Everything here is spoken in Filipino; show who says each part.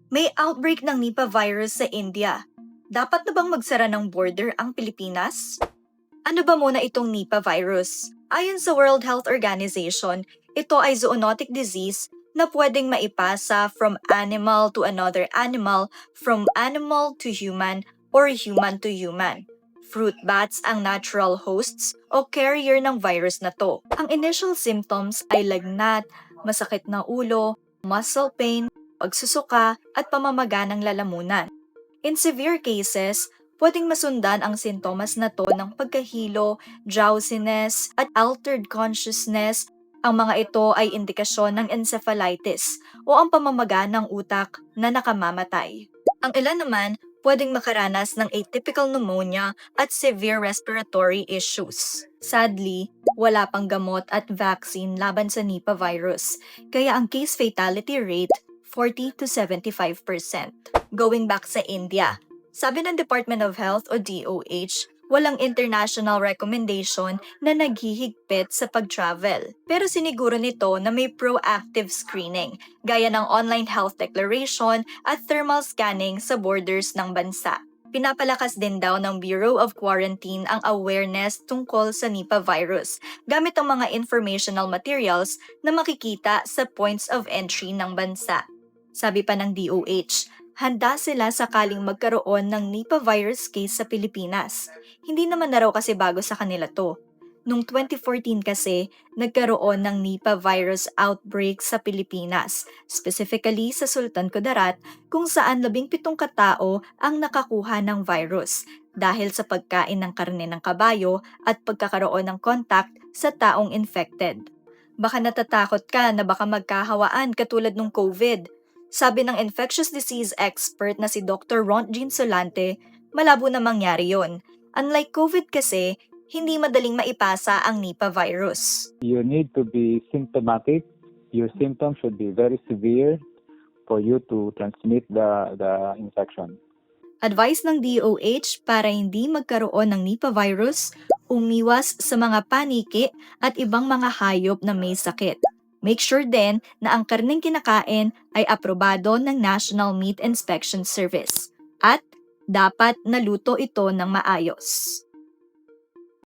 Speaker 1: May outbreak ng Nipah virus sa India. Dapat na bang magsara ng border ang Pilipinas? Ano ba muna itong Nipah virus? Ayon sa World Health Organization, ito ay zoonotic disease na pwedeng maipasa from animal to another animal, from animal to human, or human to human. Fruit bats ang natural hosts o carrier ng virus na to. Ang initial symptoms ay lagnat, masakit na ulo, muscle pain, pagsusuka, at pamamaga ng lalamunan. In severe cases, pwedeng masundan ang sintomas na to ng pagkahilo, drowsiness, at altered consciousness. Ang mga ito ay indikasyon ng encephalitis o ang pamamaga ng utak na nakamamatay. Ang ilan naman, pwedeng makaranas ng atypical pneumonia at severe respiratory issues. Sadly, wala pang gamot at vaccine laban sa Nipah virus, kaya ang case fatality rate 40 to 75%. Going back sa India, sabi ng Department of Health o DOH, walang international recommendation na naghihigpit sa pag-travel. Pero siniguro nito na may proactive screening, gaya ng online health declaration at thermal scanning sa borders ng bansa. Pinapalakas din daw ng Bureau of Quarantine ang awareness tungkol sa Nipah virus gamit ang mga informational materials na makikita sa points of entry ng bansa. Sabi pa ng DOH, handa sila sakaling magkaroon ng Nipah virus case sa Pilipinas. Hindi naman na raw kasi bago sa kanila to. Noong 2014 kasi, nagkaroon ng Nipah virus outbreak sa Pilipinas, specifically sa Sultan Kudarat, kung saan 17 katao ang nakakuha ng virus dahil sa pagkain ng karne ng kabayo at pagkakaroon ng contact sa taong infected. Baka natatakot ka na baka magkahawaan katulad ng COVID. Sabi ng infectious disease expert na si Dr. Rontgen Solante, malabo na mangyari yon. Unlike COVID kasi, hindi madaling maipasa ang Nipah virus.
Speaker 2: You need to be symptomatic. Your symptoms should be very severe for you to transmit the infection.
Speaker 1: Advice ng DOH para hindi magkaroon ng Nipah virus, umiwas sa mga paniki at ibang mga hayop na may sakit. Make sure din na ang karneng kinakain ay aprobado ng National Meat Inspection Service at dapat naluto ito ng maayos.